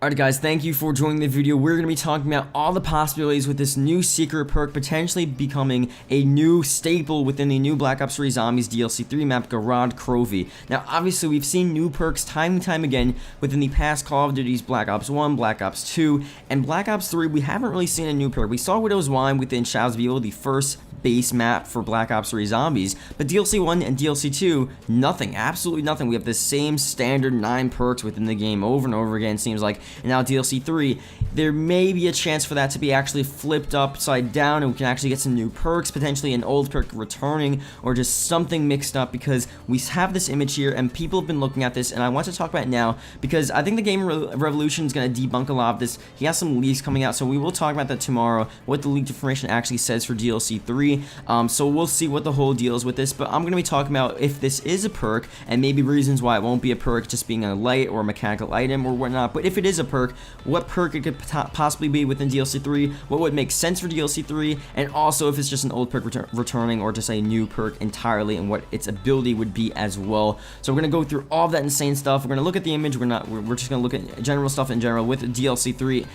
Alright guys, thank you for joining the video. We're going to be talking about all the possibilities with this new secret perk potentially becoming a new staple within the new Black Ops 3 Zombies DLC 3 map, Gorod Krovi. Now obviously we've seen new perks time and time again within the past Call of Duty's Black Ops 1, Black Ops 2, and Black Ops 3. We haven't really seen a new perk. We saw Widow's Wine within Shadows of Evil, the first base map for Black Ops 3 Zombies, but DLC 1 and DLC 2, nothing, absolutely nothing. We have the same standard 9 perks within the game over and over again, seems like. And now DLC 3, there may be a chance for that to be actually flipped upside down, and we can actually get some new perks, potentially an old perk returning, or just something mixed up, because we have this image here, and people have been looking at this, and I want to talk about it now, because I think the Game Revolution is going to debunk a lot of this. He has some leaks coming out, so we will talk about that tomorrow, what the leaked information actually says for DLC 3. So we'll see what the whole deal is with this, but I'm going to be talking about if this is a perk, and maybe reasons why it won't be a perk, just being a light or a mechanical item or whatnot. But if it is a perk, what perk it could possibly be within DLC 3, what would make sense for DLC 3, and also if it's just an old perk returning or just a new perk entirely, and what its ability would be as well. So we're going to go through all of that insane stuff. We're going to look at the image. We're just going to look at general stuff in general with DLC 3,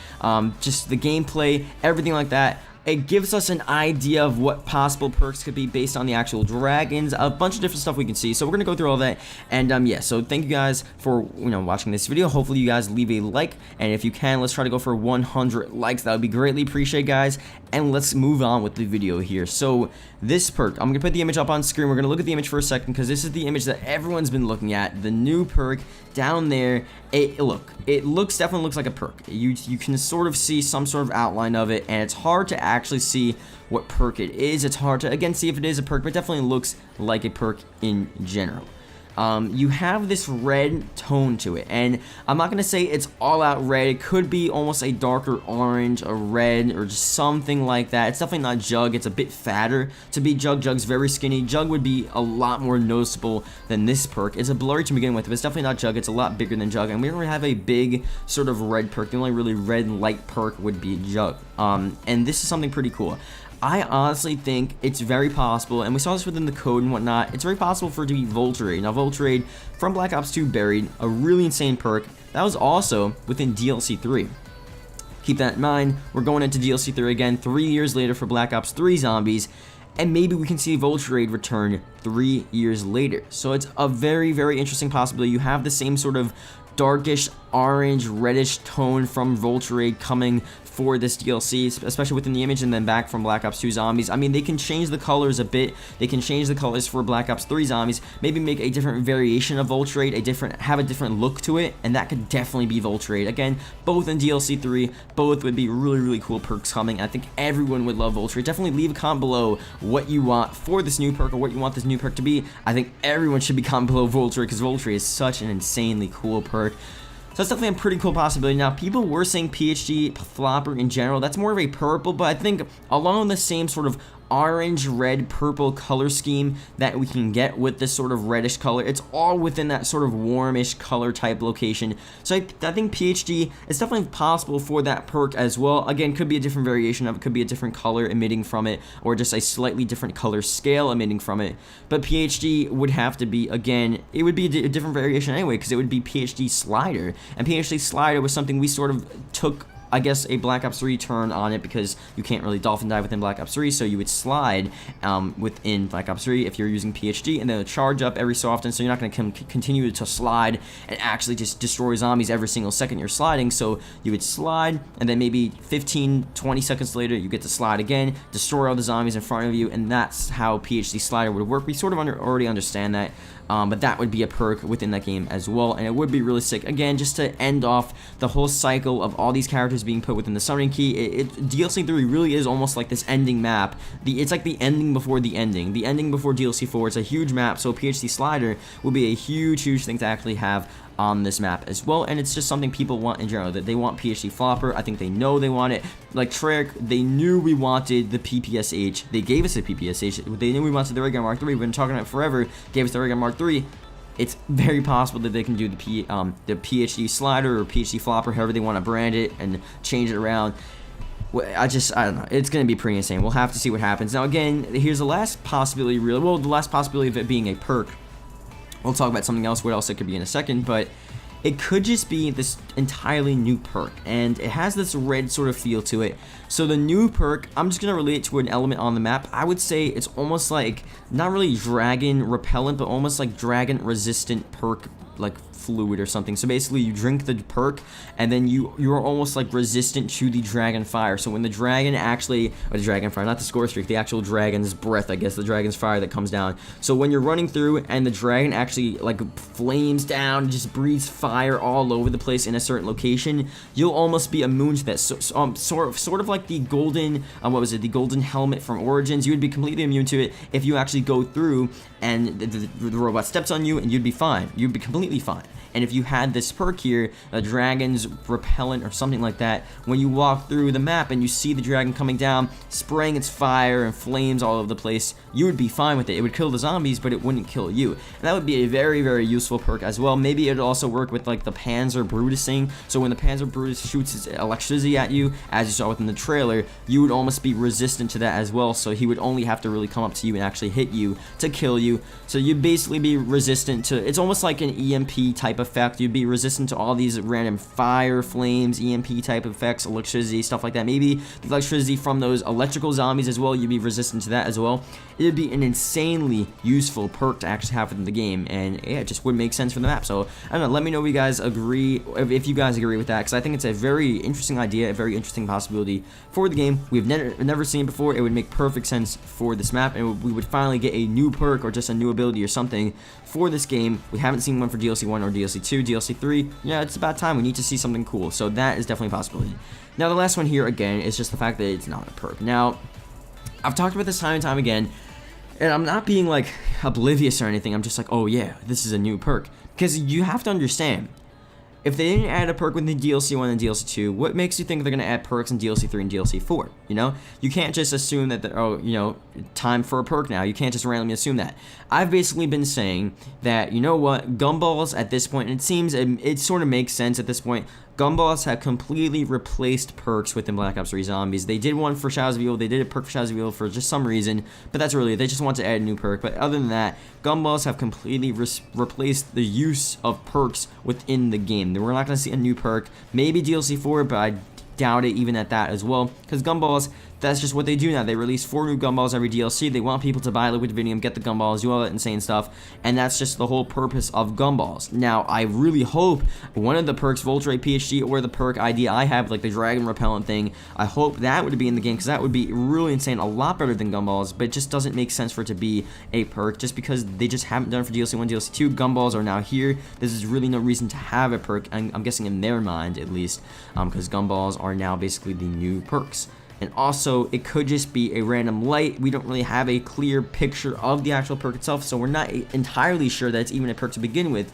just the gameplay, everything like that. It gives us an idea of what possible perks could be based on the actual dragons, a bunch of different stuff we can see. So we're gonna go through all that, and yeah. So thank you guys for watching this video. Hopefully you guys leave a like, and if you can, let's try to go for 100 likes. That would be greatly appreciated, guys. And let's move on with the video here. So this perk, I'm gonna put the image up on screen. We're gonna look at the image for a second because this is the image that everyone's been looking at. The new perk down there. It definitely looks like a perk. You can sort of see some sort of outline of it, and it's hard to actually see what perk it is. It's hard to again see if it is a perk, but it definitely looks like a perk in general. You have this red tone to it, and I'm not going to say it's all out red. It could be almost a darker orange, a red, or just something like that. It's definitely not Jug. It's a bit fatter to be Jug. Jug's very skinny. Jug would be a lot more noticeable than this perk. It's a blurry to begin with, but it's definitely not Jug. It's a lot bigger than Jug, and we don't really have a big sort of red perk. The only really red light perk would be Jug, and this is something pretty cool. I honestly think it's very possible, and we saw this within the code and whatnot, it's very possible for it to be Voltrade. Now, Voltrade from Black Ops 2 Buried, a really insane perk, that was also within DLC 3. Keep that in mind, we're going into DLC 3 again 3 years later for Black Ops 3 Zombies, and maybe we can see Voltrade return 3 years later. So it's a very, very interesting possibility. You have the same sort of darkish orange reddish tone from Voltrade coming for this DLC, especially within the image, and then back from Black Ops 2 Zombies. I mean, they can change the colors a bit. They can change the colors for Black Ops 3 Zombies, maybe make a different variation of Voltrade, have a different look to it, and that could definitely be Voltrade. Again, both in DLC 3, both would be really, really cool perks coming. I think everyone would love Voltrade. Definitely leave a comment below what you want for this new perk, or what you want this new perk to be. I think everyone should be comment below Voltrade, because Voltrade is such an insanely cool perk. So that's definitely a pretty cool possibility. Now, people were saying PhD Flopper in general. That's more of a purple, but I think along the same sort of orange, red, purple color scheme that we can get with this sort of reddish color, it's all within that sort of warmish color type location. So I think PhD is definitely possible for that perk as well. Again, could be a different variation of it, could be a different color emitting from it, or just a slightly different color scale emitting from it. But PhD would have to be, again, it would be a different variation anyway, because it would be PhD Slider, and PhD Slider was something we sort of took, I guess, a Black Ops 3 turn on it, because you can't really dolphin dive within Black Ops 3, so you would slide within Black Ops 3 if you're using PhD, and then it'll charge up every so often, so you're not going to continue to slide and actually just destroy zombies every single second you're sliding. So you would slide, and then maybe 15-20 seconds later you get to slide again, destroy all the zombies in front of you, and that's how PhD Slider would work. We sort of already understand that, but that would be a perk within that game as well, and it would be really sick. Again, just to end off the whole cycle of all these characters being put within the summoning key, DLC 3 really is almost like this ending map. It's like the ending before the ending before DLC 4. It's a huge map, so PhD Slider will be a huge thing to actually have on this map as well, and it's just something people want in general, that they want PhD Flopper. I think they know they want it. Like Treyarch, they knew we wanted the PPSH. They gave us the PPSH. They knew we wanted the Ray Gun Mark III. We've been talking about it forever. Gave us the Ray Gun Mark III. It's very possible that they can do the PhD Slider or PhD Flopper, however they want to brand it, and change it around. I don't know. It's going to be pretty insane. We'll have to see what happens. Now, again, here's the last possibility, really. Well, the last possibility of it being a perk. We'll talk about something else, what else it could be in a second, but it could just be this entirely new perk, and it has this red sort of feel to it. So the new perk, I'm just gonna relate it to an element on the map. I would say it's almost like not really dragon repellent, but almost like dragon resistant perk, like fluid or something. So basically you drink the perk and then you're almost like resistant to the dragon fire. So when the dragon actually, or the dragon fire, not the score streak, the actual dragon's breath, I guess, the dragon's fire that comes down. So when you're running through and the dragon actually like flames down, just breathes fire all over the place in a certain location, you'll almost be immune to that. So, sort of like the golden, what was it, the golden helmet from Origins. You would be completely immune to it if you actually go through and the robot steps on you, and you'd be fine. You'd be completely fine. And if you had this perk here, a dragon's repellent or something like that, when you walk through the map and you see the dragon coming down, spraying its fire and flames all over the place, you would be fine with it. It would kill the zombies, but it wouldn't kill you. And that would be a very, very useful perk as well. Maybe it would also work with like the Panzer Brutusing. So when the Panzer Brutus shoots its electricity at you, as you saw within the trailer, you would almost be resistant to that as well. So he would only have to really come up to you and actually hit you to kill you. So you'd basically be resistant to, it's almost like an EMP type effect. You'd be resistant to all these random fire, flames, EMP type effects, electricity, stuff like that. Maybe the electricity from those electrical zombies as well, you'd be resistant to that as well. It'd be an insanely useful perk to actually have within the game, and yeah, it just would make sense for the map. So I don't know, let me know if you guys agree, if you guys agree with that, because I think it's a very interesting idea, a very interesting possibility for the game. We've never seen it before. It would make perfect sense for this map, and we would finally get a new perk or just a new ability or something for this game. We haven't seen one for DLC 1 or DLC 2, DLC 3. Yeah, it's about time. We need to see something cool. So that is definitely a possibility. Now the last one here again is just the fact that it's not a perk. Now, I've talked about this time and time again, and I'm not being like oblivious or anything. I'm just like, oh yeah, this is a new perk. Because you have to understand, if they didn't add a perk within DLC 1 and DLC 2, what makes you think they're going to add perks in DLC 3 and DLC 4? You know? You can't just assume that, oh, you know, time for a perk now. You can't just randomly assume that. I've basically been saying that, you know what, gumballs at this point, and it seems, it sort of makes sense at this point, gumballs have completely replaced perks within Black Ops 3 Zombies. They did one for Shadows of Evil, they did a perk for Shadows of Evil for just some reason, but that's really it. They just want to add a new perk. But other than that, gumballs have completely replaced the use of perks within the game. We're not going to see a new perk. Maybe DLC 4, but I doubt it even at that as well, because gumballs, that's just what they do now. They release 4 new gumballs every DLC. They want people to buy Liquid Vinium, get the gumballs, do all that insane stuff, and that's just the whole purpose of gumballs. Now, I really hope one of the perks, Voltray PhD, or the perk idea I have, like the Dragon Repellent thing, I hope that would be in the game, because that would be really insane, a lot better than gumballs, but it just doesn't make sense for it to be a perk, just because they just haven't done it for DLC 1, DLC 2. Gumballs are now here. This is really no reason to have a perk, I'm guessing in their mind, at least, because gumballs are now basically the new perks. And also, it could just be a random light. We don't really have a clear picture of the actual perk itself, so we're not entirely sure that it's even a perk to begin with.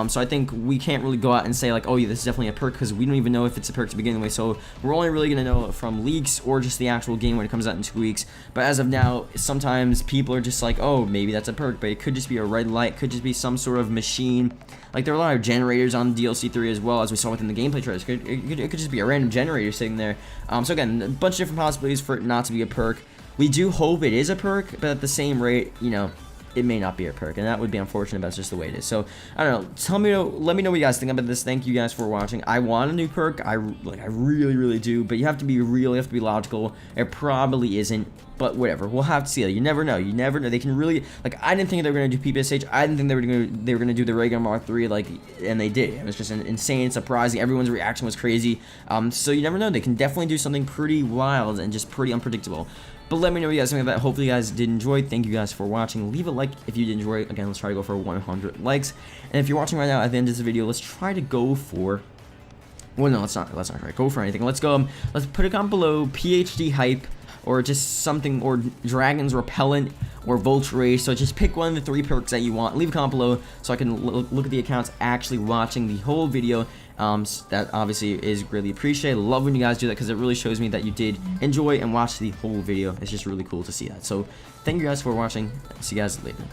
So I think we can't really go out and say like, oh yeah, this is definitely a perk, because we don't even know if it's a perk to begin with. So we're only really going to know from leaks or just the actual game when it comes out in 2 weeks. But as of now, sometimes people are just like, oh, maybe that's a perk, but it could just be a red light, could just be some sort of machine. Like, there are a lot of generators on DLC 3 as well, as we saw within the gameplay trailers. It could just be a random generator sitting there. So again, a bunch of different possibilities for it not to be a perk. We do hope it is a perk, but at the same rate, you know, it may not be a perk, and that would be unfortunate, but that's just the way it is. So I don't know, let me know what you guys think about this. Thank you guys for watching. I want a new perk, I really do, but you have to be real, you have to be logical. It probably isn't, but whatever, we'll have to see. You never know, they can really, like, I didn't think they were going to do PPSH, I didn't think they were going to do the regular Mark 3, like, and they did. It was just insane, surprising, everyone's reaction was crazy. So you never know, they can definitely do something pretty wild and just pretty unpredictable. But let me know what you guys think of that. Hopefully you guys did enjoy. Thank you guys for watching. Leave a like if you did enjoy it. Again, let's try to go for 100 likes. And if you're watching right now at the end of this video, let's try to go for, well, no, let's not try to go for anything. Let's go, let's put a comment below, PhD hype, or just something, or Dragon's Repellent, or Voltray. So just pick one of the 3 perks that you want. Leave a comment below so I can look at the accounts actually watching the whole video. That obviously is greatly appreciated. Love when you guys do that, because it really shows me that you did enjoy and watch the whole video. It's just really cool to see that. So thank you guys for watching. See you guys later.